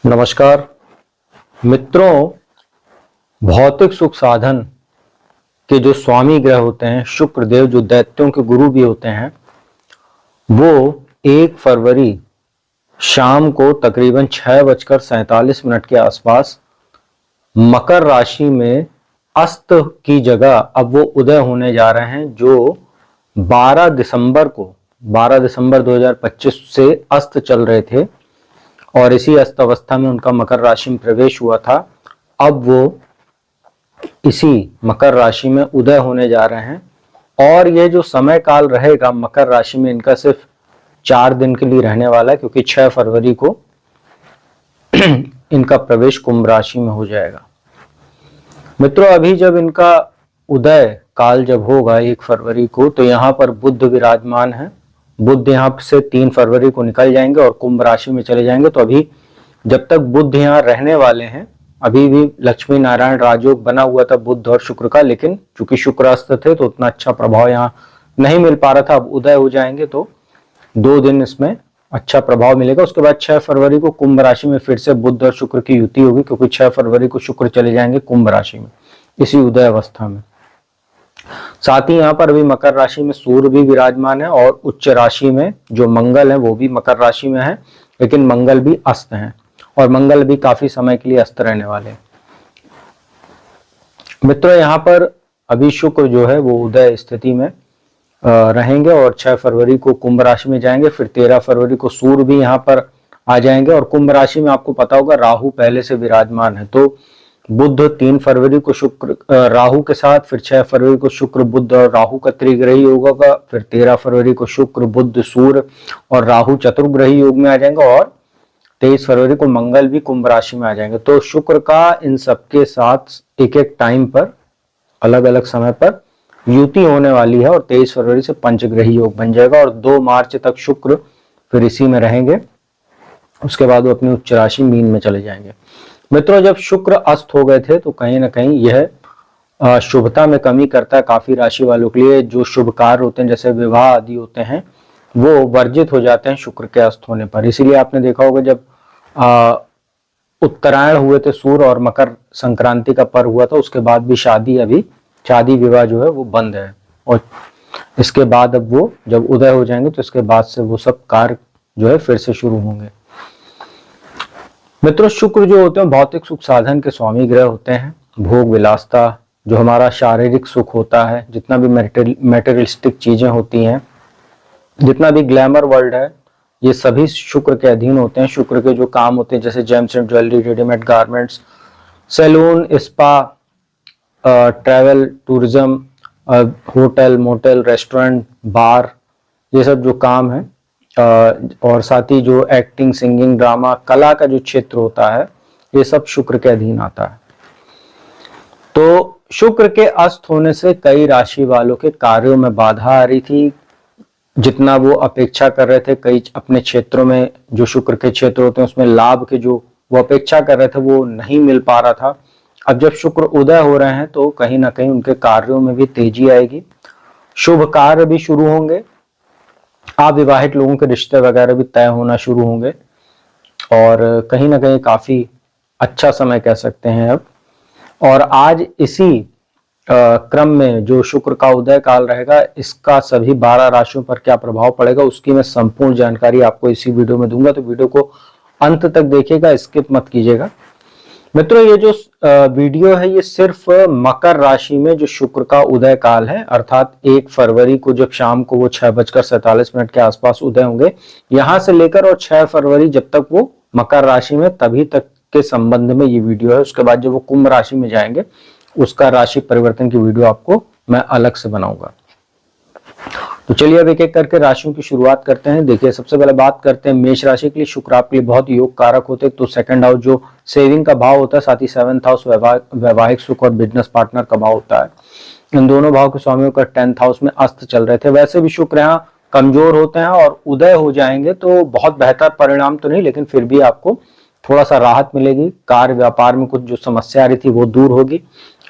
नमस्कार मित्रों। भौतिक सुख साधन के जो स्वामी ग्रह होते हैं शुक्र देव, जो दैत्यों के गुरु भी होते हैं, वो 1 फरवरी शाम को तकरीबन 6:47 के आसपास मकर राशि में अस्त की जगह अब वो उदय होने जा रहे हैं, जो 12 दिसंबर 2025 से अस्त चल रहे थे और इसी अस्त अवस्था में उनका मकर राशि में प्रवेश हुआ था। अब वो इसी मकर राशि में उदय होने जा रहे हैं और ये जो समय काल रहेगा मकर राशि में, इनका सिर्फ 4 दिन के लिए रहने वाला है, क्योंकि 6 फरवरी को इनका प्रवेश कुंभ राशि में हो जाएगा। मित्रों, अभी जब इनका उदय काल जब होगा 1 फरवरी को, तो यहाँ पर बुध विराजमान है। बुध यहाँ से 3 फरवरी को निकल जाएंगे और कुंभ राशि में चले जाएंगे। तो अभी जब तक बुध यहाँ रहने वाले हैं, अभी भी लक्ष्मी नारायण राजयोग बना हुआ था बुध और शुक्र का, लेकिन चूंकि शुक्र अस्त थे तो उतना अच्छा प्रभाव यहाँ नहीं मिल पा रहा था। अब उदय हो जाएंगे तो 2 दिन इसमें अच्छा प्रभाव मिलेगा। उसके बाद 6 फरवरी को कुंभ राशि में फिर से बुध और शुक्र की युति होगी, क्योंकि 6 फरवरी को शुक्र चले जाएंगे कुंभ राशि में इसी उदय अवस्था में। साथ ही यहाँ पर अभी मकर राशि में सूर्य भी विराजमान है और उच्च राशि में जो मंगल है वो भी मकर राशि में है, लेकिन मंगल भी अस्त हैं और मंगल भी काफी समय के लिए अस्त रहने वाले हैं। मित्रों, यहाँ पर अभी शुक्र जो है वो उदय स्थिति में रहेंगे और 6 फरवरी को कुंभ राशि में जाएंगे। फिर 13 फरवरी को सूर्य भी यहाँ पर आ जाएंगे और कुंभ राशि में आपको पता होगा राहु पहले से विराजमान है। तो बुध 3 फरवरी को शुक्र राहु के साथ, फिर 6 फरवरी को शुक्र बुध और राहु का त्रिग्रही योग होगा, फिर 13 फरवरी को शुक्र बुध सूर्य और राहु चतुर्ग्रही योग में आ जाएंगे और 23 फरवरी को मंगल भी कुंभ राशि में आ जाएंगे। तो शुक्र का इन सबके साथ एक एक टाइम पर अलग अलग समय पर युति होने वाली है और 23 फरवरी से पंचग्रही योग बन जाएगा और 2 मार्च तक शुक्र फिर इसी में रहेंगे। उसके बाद वो अपनी उच्च राशि मीन में चले जाएंगे। मित्रों, जब शुक्र अस्त हो गए थे तो कहीं ना कहीं यह शुभता में कमी करता है काफी राशि वालों के लिए। जो शुभ कार्य होते हैं जैसे विवाह आदि होते हैं वो वर्जित हो जाते हैं शुक्र के अस्त होने पर। इसीलिए आपने देखा होगा जब उत्तरायण हुए थे सूर्य और मकर संक्रांति का पर्व हुआ था, उसके बाद भी शादी विवाह जो है वो बंद है और इसके बाद अब वो जब उदय हो जाएंगे तो इसके बाद से वो सब कार्य जो है फिर से शुरू होंगे। मित्रों, शुक्र जो होते हैं भौतिक सुख साधन के स्वामी ग्रह होते हैं। भोग विलासता, जो हमारा शारीरिक सुख होता है, जितना भी मेटेरियलिस्टिक चीजें होती हैं, जितना भी ग्लैमर वर्ल्ड है, ये सभी शुक्र के अधीन होते हैं। शुक्र के जो काम होते हैं जैसे gems and jewellery, readymade garments, salon, spa, travel, tourism, hotel, motel, restaurant, bar, ये सब जो काम है, और साथ ही जो एक्टिंग, सिंगिंग, ड्रामा, कला का जो क्षेत्र होता है, ये सब शुक्र के अधीन आता है। तो शुक्र के अस्त होने से कई राशि वालों के कार्यों में बाधा आ रही थी। जितना वो अपेक्षा कर रहे थे, कई अपने क्षेत्रों में जो शुक्र के क्षेत्र होते हैं उसमें लाभ के जो वो अपेक्षा कर रहे थे वो नहीं मिल पा रहा था। अब जब शुक्र उदय हो रहे हैं तो कहीं ना कहीं उनके कार्यों में भी तेजी आएगी, शुभ कार्य भी शुरू होंगे, अविवाहित लोगों के रिश्ते वगैरह भी तय होना शुरू होंगे और कहीं ना कहीं काफी अच्छा समय कह सकते हैं अब। और आज इसी क्रम में जो शुक्र का उदय काल रहेगा, इसका सभी 12 राशियों पर क्या प्रभाव पड़ेगा उसकी मैं संपूर्ण जानकारी आपको इसी वीडियो में दूंगा। तो वीडियो को अंत तक देखिएगा, स्किप मत कीजिएगा। मित्रों, ये जो वीडियो है ये सिर्फ मकर राशि में जो शुक्र का उदय काल है, अर्थात 1 फरवरी को जब शाम को वो 6:47 के आसपास उदय होंगे, यहां से लेकर और 6 फरवरी जब तक वो मकर राशि में तभी तक के संबंध में ये वीडियो है। उसके बाद जब वो कुंभ राशि में जाएंगे उसका राशि परिवर्तन की वीडियो आपको मैं अलग से बनाऊंगा। तो चलिए अब एक एक करके राशियों की शुरुआत करते हैं। देखिए, सबसे पहले बात करते हैं मेष राशि के लिए। शुक्र आपके लिए बहुत योग कारक होते हैं। तो सेकंड हाउस जो सेविंग का भाव होता है, साथ ही 7th हाउस वैवाहिक सुख और बिजनेस पार्टनर का भाव होता है। इन दोनों भाव के स्वामियों का 10th हाउस में अस्त चल रहे थे। वैसे भी शुक्र यहाँ कमजोर होते हैं और उदय हो जाएंगे तो बहुत बेहतर परिणाम तो नहीं, लेकिन फिर भी आपको थोड़ा सा राहत मिलेगी। कार्य व्यापार में कुछ जो समस्या आ रही थी वो दूर होगी।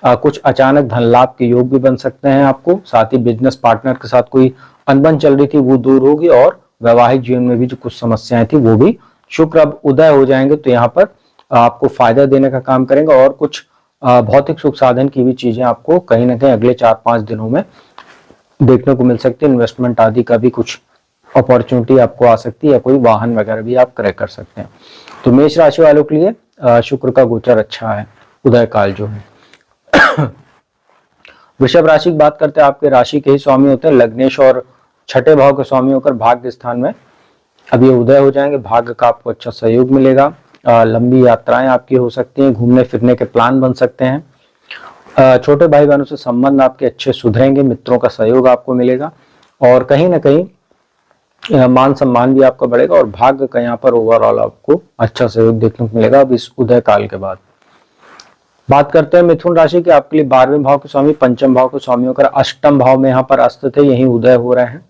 कुछ अचानक धन लाभ के योग भी बन सकते हैं आपको। साथ ही बिजनेस पार्टनर के साथ कोई अनबन चल रही थी वो दूर होगी और वैवाहिक जीवन में भी जो कुछ समस्याएं थी वो भी शुक्र अब उदय हो जाएंगे तो यहाँ पर आपको फायदा देने का काम करेंगे और कुछ भौतिक सुख साधन की भी चीजें आपको कहीं ना कहीं अगले 4-5 दिनों में देखने को मिल सकती है। इन्वेस्टमेंट आदि का भी कुछ अपॉर्चुनिटी आपको आ सकती है या कोई वाहन वगैरह भी आप क्रय कर सकते हैं। तो मेष राशि वालों के लिए शुक्र का गोचर अच्छा है, उदय काल जो है। वृषभ राशि की बात करते हैं, आपके राशि के ही स्वामी होते हैं लग्नेश और छठे भाव के स्वामी होकर भाग्य स्थान में अब ये उदय हो जाएंगे। भाग्य का आपको अच्छा सहयोग मिलेगा, लंबी यात्राएं आपकी हो सकती हैं, घूमने फिरने के प्लान बन सकते हैं। छोटे भाई बहनों से संबंध आपके अच्छे सुधरेंगे, मित्रों का सहयोग आपको मिलेगा और कहीं ना कहीं मान सम्मान भी आपका बढ़ेगा और भाग्य का यहाँ पर ओवरऑल आपको अच्छा सहयोग देखने को मिलेगा अब इस उदय काल के बाद। बात करते हैं मिथुन राशि के, आपके लिए 12वें भाव के स्वामी पंचम भाव के स्वामी होकर अष्टम भाव में यहाँ पर अस्त थे, यही उदय हो रहे हैं।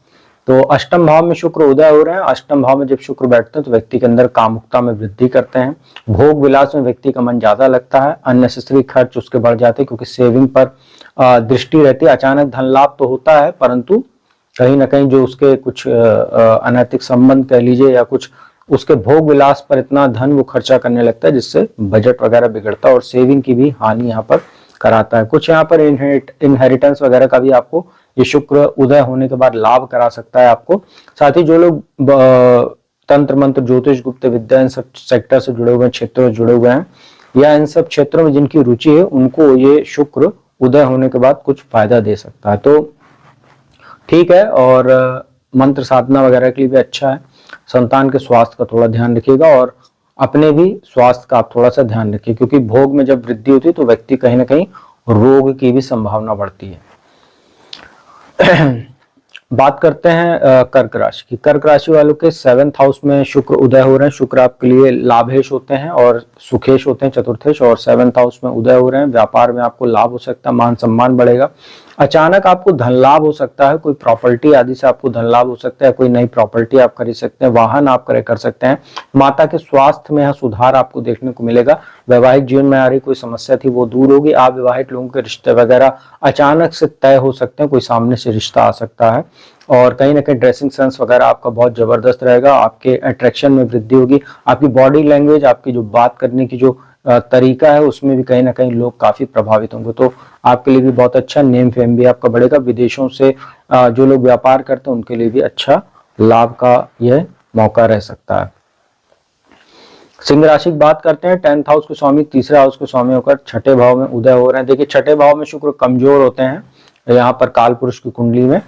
तो अष्टम भाव में शुक्र उदय हो रहे हैं। अष्टम भाव में जब शुक्र बैठते हैं तो व्यक्ति के अंदर कामुकता में वृद्धि करते हैं, भोग विलास में व्यक्ति का मन ज्यादा लगता है, अननेसेसरी खर्च उसके बढ़ जाते हैं क्योंकि सेविंग पर दृष्टि रहती है। अचानक धन लाभ तो होता है परंतु कहीं ना कहीं जो उसके कुछ अनैतिक संबंध कह लीजिए या कुछ उसके भोग विलास पर इतना धन वो खर्चा करने लगता है जिससे बजट वगैरह बिगड़ता है और सेविंग की भी हानि यहाँ पर कराता है। कुछ यहाँ पर इनहेरिटेंस वगैरह का भी आपको ये शुक्र उदय होने के बाद लाभ करा सकता है आपको। साथ ही जो लोग तंत्र मंत्र ज्योतिष गुप्त विद्या इन सब सेक्टर से जुड़े हुए हैं, क्षेत्रों से जुड़े हुए हैं या इन सब क्षेत्रों में जिनकी रुचि है उनको ये शुक्र उदय होने के बाद कुछ फायदा दे सकता है। तो ठीक है, और मंत्र साधना वगैरह के लिए भी अच्छा है। संतान के स्वास्थ्य का थोड़ा ध्यान रखिएगा और अपने भी स्वास्थ्य का आप थोड़ा सा ध्यान रखिए क्योंकि भोग में जब वृद्धि होती है तो व्यक्ति कहीं ना कहीं रोग की भी संभावना बढ़ती है। बात करते हैं कर्क राशि की। कर्क राशि वालों के 7th हाउस में शुक्र उदय हो रहे हैं। शुक्र आपके लिए लाभेश होते हैं और सुखेश होते हैं, चतुर्थेश, और 7th हाउस में उदय हो रहे हैं। व्यापार में आपको लाभ हो सकता है, मान सम्मान बढ़ेगा, अचानक आपको धन लाभ हो सकता है, कोई प्रॉपर्टी आदि से आपको धन लाभ हो सकता है, कोई नई प्रॉपर्टी आप खरीद सकते हैं, वाहन आप क्रय कर सकते हैं। माता के स्वास्थ्य में सुधार आपको देखने को मिलेगा। वैवाहिक जीवन में आ रही कोई समस्या थी वो दूर होगी। अविवाहित लोगों के रिश्ते वगैरह अचानक से तय हो सकते हैं, कोई सामने से रिश्ता आ सकता है और कहीं ना कहीं ड्रेसिंग सेंस वगैरह आपका बहुत जबरदस्त रहेगा। आपके अट्रैक्शन में वृद्धि होगी। आपकी बॉडी लैंग्वेज, आपकी जो बात करने की जो तरीका है उसमें भी कहीं ना कहीं लोग काफी प्रभावित होंगे। तो आपके लिए भी बहुत अच्छा, नेम फेम भी आपका बढ़ेगा। विदेशों से जो लोग व्यापार करते हैं उनके लिए भी अच्छा लाभ का यह मौका रह सकता है। सिंह राशि की बात करते हैं। 10th हाउस के स्वामी तीसरे हाउस के स्वामी होकर छठे भाव में उदय हो रहे हैं। देखिए छठे भाव में शुक्र कमजोर होते हैं यहाँ पर काल पुरुष की कुंडली में,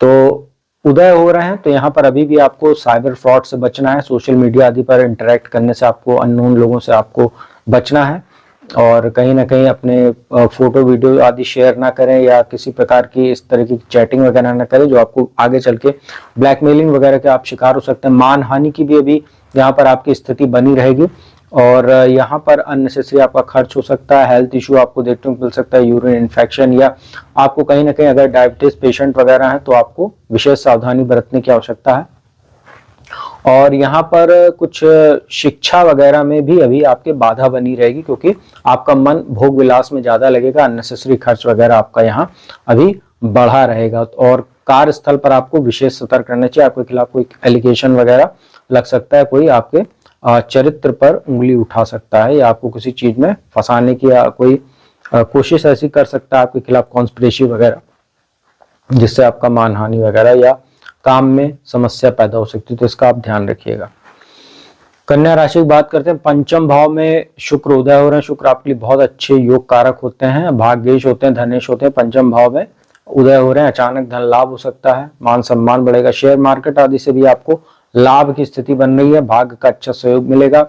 तो उदय हो रहे हैं। तो यहाँ पर अभी भी आपको साइबर फ्रॉड से बचना है, सोशल मीडिया आदि पर इंटरेक्ट करने से आपको, अननोन लोगों से आपको बचना है और कहीं ना कहीं अपने फोटो वीडियो आदि शेयर ना करें या किसी प्रकार की इस तरह की चैटिंग वगैरह ना करें जो आपको आगे चल के ब्लैकमेलिंग वगैरह के आप शिकार हो सकते हैं। मान हानि की भी अभी यहाँ पर आपकी स्थिति बनी रहेगी और यहाँ पर अननेसेसरी आपका खर्च हो सकता है। हेल्थ इशू आपको देखने को मिल सकता है, यूरिन इन्फेक्शन, या आपको कहीं ना कहीं अगर डायबिटीज पेशेंट वगैरह हैं तो आपको विशेष सावधानी बरतने की आवश्यकता है। और यहाँ पर कुछ शिक्षा वगैरह में भी अभी आपके बाधा बनी रहेगी क्योंकि आपका मन भोग विलास में ज्यादा लगेगा, अननेसेसरी खर्च वगैरह आपका यहाँ अभी बढ़ा रहेगा। और कार्यस्थल पर आपको विशेष सतर्क रहना चाहिए। आपके खिलाफ कोई एलिगेशन वगैरह लग सकता है, कोई आपके चरित्र पर उंगली उठा सकता है या आपको किसी चीज में फंसाने की या कोई कोशिश ऐसी कर सकता है आपके खिलाफ, कॉन्स्पिरेसी वगैरह, जिससे आपका मानहानि वगैरह या काम में समस्या पैदा हो सकती है। तो इसका आप ध्यान रखिएगा। कन्या राशि की बात करते हैं। पंचम भाव में शुक्र उदय हो रहे हैं। शुक्र आपके लिए बहुत अच्छे योग कारक होते हैं, भाग्येश होते हैं, धनेश होते हैं। पंचम भाव में उदय हो रहे हैं, अचानक धन लाभ हो सकता है, मान सम्मान बढ़ेगा। शेयर मार्केट आदि से भी आपको लाभ की स्थिति बन रही है, भाग्य का अच्छा सहयोग मिलेगा।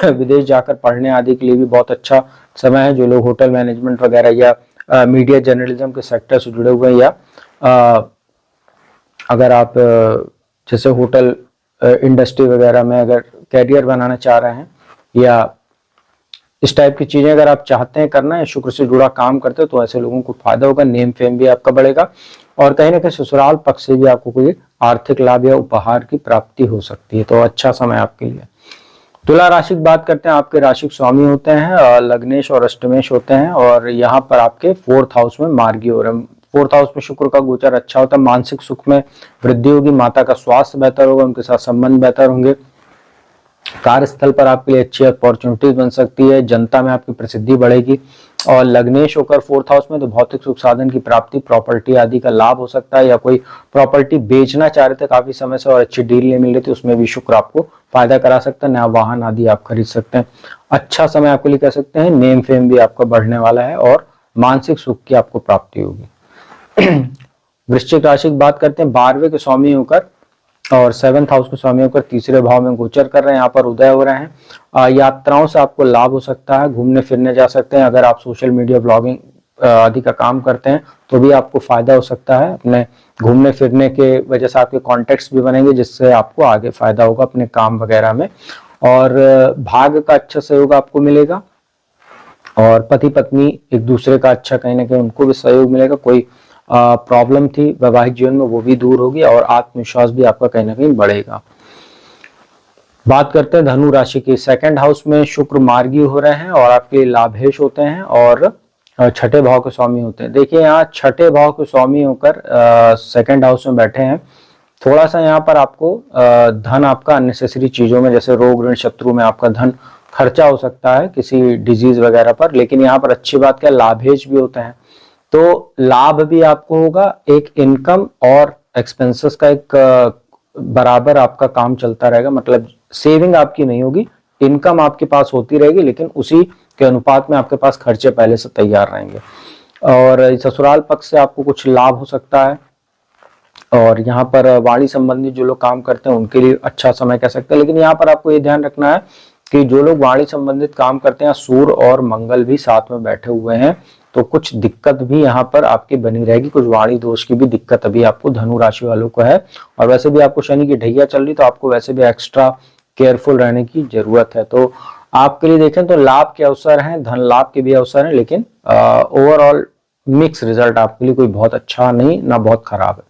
विदेश जाकर पढ़ने आदि के लिए भी बहुत अच्छा समय है। जो लोग होटल मैनेजमेंट वगैरह या मीडिया जर्नलिज्म के सेक्टर से जुड़े हुए हैं या अगर आप जैसे होटल इंडस्ट्री वगैरह में अगर कैरियर बनाना चाह रहे हैं या इस टाइप की चीजें अगर आप चाहते हैं करना है, शुक्र से जुड़ा काम करते हैं, तो ऐसे लोगों को फायदा होगा। नेम फेम भी आपका बढ़ेगा और कहीं ना कहीं ससुराल पक्ष से भी आपको कोई आर्थिक लाभ या उपहार की प्राप्ति हो सकती है। तो अच्छा समय आपके लिए। तुला राशि की बात करते हैं। आपके राशि स्वामी होते हैं लग्नेश और अष्टमेश होते हैं और यहाँ पर आपके 4th हाउस में मार्गी हो रहे हैं। 4th हाउस में शुक्र का गोचर अच्छा होता है, मानसिक सुख में वृद्धि होगी, माता का स्वास्थ्य बेहतर होगा, उनके साथ संबंध बेहतर होंगे, कार्यस्थल पर आपके लिए अच्छी अपॉर्चुनिटीज बन सकती है, जनता में आपकी प्रसिद्धि बढ़ेगी। और लग्नेश होकर 4th हाउस में तो भौतिक सुख साधन की प्राप्ति, प्रॉपर्टी आदि का लाभ हो सकता है, या कोई प्रॉपर्टी बेचना चाह रहे थे काफी समय से और अच्छी डील नहीं मिल रही थी, उसमें भी शुक्र आपको फायदा करा सकता है, नया वाहन आदि आप खरीद सकते हैं। अच्छा समय आपके लिए कह सकते हैं, नेम फेम भी आपका बढ़ने वाला है और मानसिक सुख की आपको प्राप्ति होगी। वृश्चिक राशि की बात करते हैं, 12वें के स्वामी होकर और 7th हाउस के स्वामी होकर तीसरे भाव में गोचर कर रहे हैं, यहाँ पर उदय हो रहे हैं। यात्राओं से आपको लाभ हो सकता है, घूमने फिरने जा सकते हैं। अगर आप सोशल मीडिया ब्लॉगिंग आदि का काम करते हैं तो भी आपको फायदा हो सकता है। अपने घूमने फिरने के वजह से आपके कॉन्टेक्ट्स भी बनेंगे, जिससे आपको आगे फायदा होगा अपने काम वगैरह में। और भाग्य का अच्छा सहयोग आपको मिलेगा और पति पत्नी एक दूसरे का अच्छा कहीं ना कहीं उनको भी सहयोग मिलेगा। कोई प्रॉब्लम थी वैवाहिक जीवन में वो भी दूर होगी और आत्मविश्वास भी आपका कहीं ना कहीं बढ़ेगा। बात करते हैं धनु राशि की, 2nd हाउस में शुक्र मार्गी हो रहे हैं और आपके लाभेश होते हैं और 6ठे भाव के स्वामी होते हैं। देखिए यहाँ 6ठे भाव के स्वामी होकर 2nd हाउस में बैठे हैं। थोड़ा सा यहाँ पर आपको धन आपका अननेसेसरी चीजों में जैसे रोग ऋण शत्रु में आपका धन खर्चा हो सकता है किसी डिजीज वगैरह पर, लेकिन यहाँ पर अच्छी बात क्या लाभेश भी होते हैं, तो लाभ भी आपको होगा। एक इनकम और एक्सपेंसेस का एक बराबर आपका काम चलता रहेगा, मतलब सेविंग आपकी नहीं होगी, इनकम आपके पास होती रहेगी, लेकिन उसी के अनुपात में आपके पास खर्चे पहले से तैयार रहेंगे। और ससुराल पक्ष से आपको कुछ लाभ हो सकता है। और यहाँ पर वाणी संबंधी जो लोग काम करते हैं उनके लिए अच्छा समय कह सकते हैं, लेकिन यहाँ पर आपको ये ध्यान रखना है कि जो लोग वाणी संबंधित काम करते हैं, सूर्य और मंगल भी साथ में बैठे हुए हैं, तो कुछ दिक्कत भी यहाँ पर आपकी बनी रहेगी, कुछ वाणी दोष की भी दिक्कत अभी आपको धनु राशि वालों को है। और वैसे भी आपको शनि की ढैया चल रही, तो आपको वैसे भी एक्स्ट्रा केयरफुल रहने की जरूरत है। तो आपके लिए देखें तो लाभ के अवसर हैं, धन लाभ के भी अवसर हैं, लेकिन ओवरऑल मिक्स रिजल्ट आपके लिए कोई बहुत अच्छा नहीं ना बहुत खराब है।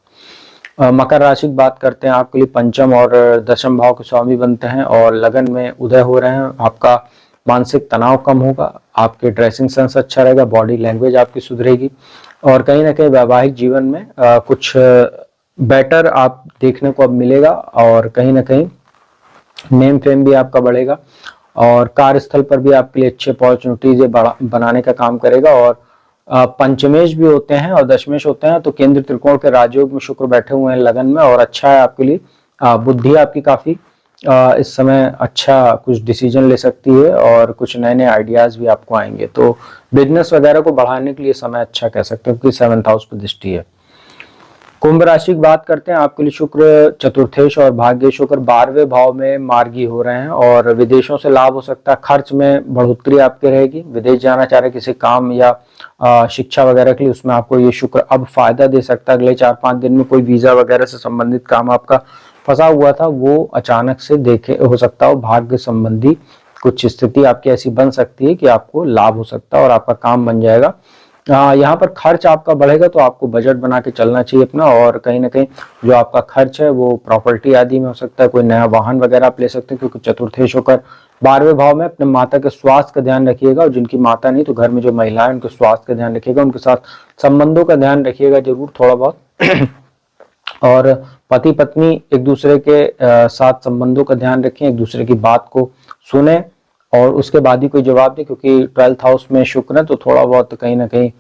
मकर राशि की बात करते हैं, आपके लिए 5म और 10म भाव के स्वामी बनते हैं और लगन में उदय हो रहे हैं। आपका मानसिक तनाव कम होगा, आपके ड्रेसिंग सेंस अच्छा रहेगा, बॉडी लैंग्वेज आपकी सुधरेगी और कहीं ना कहीं वैवाहिक जीवन में कुछ बेटर आप देखने को अब मिलेगा और कहीं ना कहीं नेम फेम भी आपका बढ़ेगा और कार्यस्थल पर भी आपके लिए अच्छे अपॉर्चुनिटीज बनाने का काम करेगा। और पंचमेश भी होते हैं और दशमेश होते हैं, तो केंद्र त्रिकोण के राजयोग में शुक्र बैठे हुए हैं लगन में और अच्छा है आपके लिए। बुद्धि आपकी काफी इस समय अच्छा कुछ डिसीजन ले सकती है और कुछ नए नए आइडियाज भी आपको आएंगे, तो बिजनेस वगैरह को बढ़ाने के लिए समय अच्छा कह सकते हैं क्योंकि 7th हाउस पर दृष्टि है। कुंभ राशि की बात करते हैं, आपके लिए शुक्र चतुर्थेश और भाग्येश होकर 12वें भाव में मार्गी हो रहे हैं और विदेशों से लाभ हो सकता है, खर्च में बढ़ोतरी आपके रहेगी। विदेश जाना चाह रहे किसी काम या शिक्षा वगैरह के लिए, उसमें आपको ये शुक्र अब फायदा दे सकता है। अगले 4-5 दिन में कोई वीजा वगैरह से संबंधित काम आपका फंसा हुआ था वो अचानक से देखे हो सकता हो, भाग्य संबंधी कुछ स्थिति आपकी ऐसी बन सकती है कि आपको लाभ हो सकता है और आपका काम बन जाएगा। यहाँ पर खर्च आपका बढ़ेगा, तो आपको बजट बना के चलना चाहिए अपना और कहीं ना कहीं जो आपका खर्च है वो प्रॉपर्टी आदि में हो सकता है, कोई नया वाहन वगैरह आप ले सकते हैं क्योंकि चतुर्थेश होकर 12वें भाव में। अपने माता के स्वास्थ्य का ध्यान रखिएगा और जिनकी माता नहीं तो घर में जो महिला है उनके स्वास्थ्य का ध्यान रखिएगा, उनके साथ संबंधों का ध्यान रखिएगा जरूर थोड़ा बहुत। और पति पत्नी एक दूसरे के साथ संबंधों का ध्यान रखें, एक दूसरे की बात को सुने और उसके बाद ही कोई जवाब दें, क्योंकि 12th हाउस में शुक्र है तो थोड़ा बहुत कहीं ना कहीं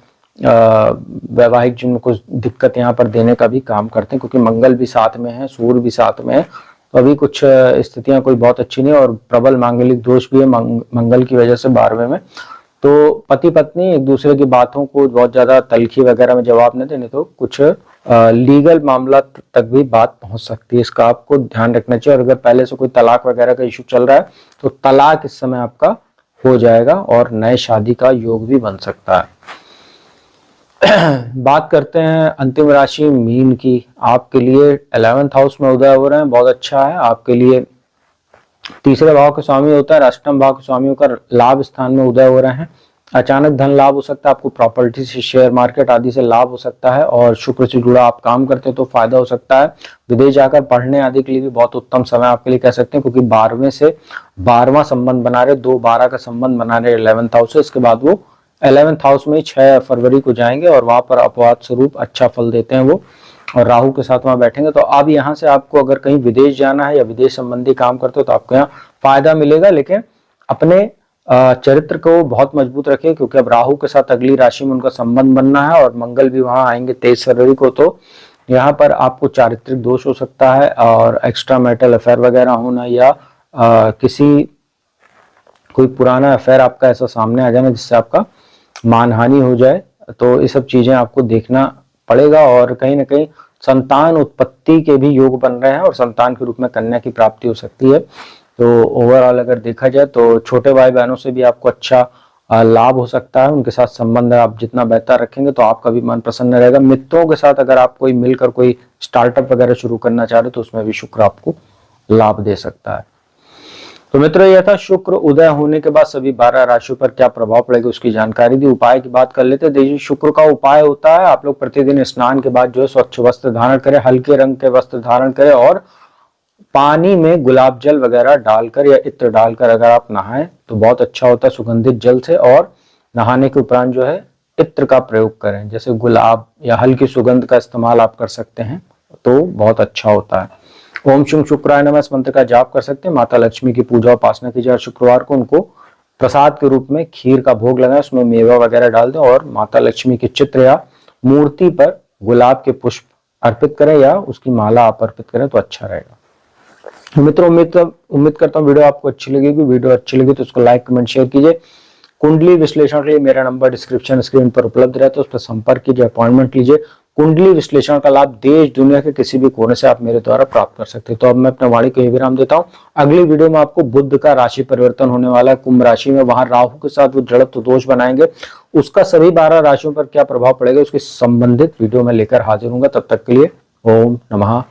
वैवाहिक जीवन में कुछ दिक्कत यहाँ पर देने का भी काम करते हैं, क्योंकि मंगल भी साथ में है, सूर्य भी साथ में है, तो अभी कुछ स्थितियां कोई बहुत अच्छी नहीं और प्रबल मांगलिक दोष भी है मंगल की वजह से 12वें में। तो पति पत्नी एक दूसरे की बातों को बहुत ज्यादा तलखी वगैरह में जवाब न देने, तो कुछ लीगल मामला तक भी बात पहुंच सकती है, इसका आपको ध्यान रखना चाहिए। और अगर पहले से कोई तलाक वगैरह का इशू चल रहा है तो तलाक इस समय आपका हो जाएगा और नए शादी का योग भी बन सकता है। बात करते हैं अंतिम राशि मीन की, आपके लिए 11th हाउस में उदय हो रहे हैं, बहुत अच्छा है आपके लिए। तीसरे भाव के स्वामी होता है, अष्टम भाव के स्वामी होकर लाभ स्थान में उदय हो रहे हैं। अचानक धन लाभ हो सकता है, आपको प्रॉपर्टी से शेयर मार्केट आदि से लाभ हो सकता है और शुक्र से जुड़ा आप काम करते हैं तो फायदा हो सकता है। विदेश जाकर पढ़ने आदि के लिए भी बहुत उत्तम समय आपके लिए कह सकते हैं, क्योंकि 12वें से 12वां संबंध बना रहे, 2-12 का संबंध बना रहे 11th हाउस से। इसके बाद वो 11th हाउस में 6 फरवरी को जाएंगे और वहां पर अपवाद स्वरूप अच्छा फल देते हैं वो। और राहु के साथ वहां बैठेंगे, तो अब यहाँ से आपको अगर कहीं विदेश जाना है या विदेश संबंधी काम करते हो तो आपको यहाँ फायदा मिलेगा। लेकिन अपने चरित्र को बहुत मजबूत रखिए, क्योंकि अब राहु के साथ अगली राशि में उनका संबंध बनना है और मंगल भी वहां आएंगे 23 फरवरी को। तो यहाँ पर आपको चारित्रिक दोष हो सकता है और एक्स्ट्रा मैरिटल अफेयर वगैरह होना, या किसी कोई पुराना अफेयर आपका ऐसा सामने आ जाना जिससे आपका मानहानि हो जाए। तो ये सब चीजें आपको देखना पड़ेगा। और कहीं ना कहीं संतान उत्पत्ति के भी योग बन रहे हैं और संतान के रूप में कन्या की प्राप्ति हो सकती है। तो ओवरऑल अगर देखा जाए तो छोटे भाई बहनों से भी आपको अच्छा लाभ हो सकता है। उनके साथ संबंध आप जितना बेहतर रखेंगे तो आपका भी मन प्रसन्न रहेगा। मित्रों के साथ अगर आप कोई मिलकर कोई स्टार्टअप वगैरह शुरू करना चाह रहे हो तो उसमें भी शुक्र आपको लाभ दे सकता है। तो मित्रों, यह था शुक्र उदय होने के बाद सभी 12 राशियों पर क्या प्रभाव पड़ेगा उसकी जानकारी दी। उपाय की बात कर लेते हैं। देखिए, शुक्र का उपाय होता है आप लोग प्रतिदिन स्नान के बाद जो है स्वच्छ वस्त्र धारण करें, हल्के रंग के वस्त्र धारण करें और पानी में गुलाब जल वगैरह डालकर या इत्र डालकर अगर आप नहाएं तो बहुत अच्छा होता है सुगंधित जल से। और नहाने के उपरांत जो है इत्र का प्रयोग करें, जैसे गुलाब या हल्की सुगंध का इस्तेमाल आप कर सकते हैं तो बहुत अच्छा होता है। ओम शुं शुक्राय नमः इस मंत्र का जाप कर सकते हैं। माता लक्ष्मी की पूजा उपासना कीजिए। शुक्रवार को उनको प्रसाद के रूप में खीर का भोग लगाएं, उसमें मेवा वगैरह डाल दें और माता लक्ष्मी के चित्र या मूर्ति पर गुलाब के पुष्प अर्पित करें या उसकी माला आप अर्पित करें तो अच्छा रहेगा। मित्रों, उम्मीद करता हूँ वीडियो आपको अच्छी लगेगी। वीडियो अच्छी लगी तो उसको लाइक कमेंट शेयर कीजिए। कुंडली विश्लेषण के लिए मेरा नंबर डिस्क्रिप्शन स्क्रीन पर उपलब्ध रहता है, उस पर संपर्क कीजिए, अपॉइंटमेंट लीजिए। कुंडली विश्लेषण का लाभ देश दुनिया के किसी भी कोने से आप मेरे द्वारा प्राप्त कर सकते हैं। तो अब मैं अपने वाणी को विराम देता हूँ। अगली वीडियो में आपको बुध का राशि परिवर्तन होने वाला है कुंभ राशि में, वहां राहु के साथ वो जड़त्व दोष बनाएंगे, उसका सभी 12 राशियों पर क्या प्रभाव पड़ेगा उसके संबंधित वीडियो में लेकर हाजिर हूंगा। तब तक के लिए ओम नमः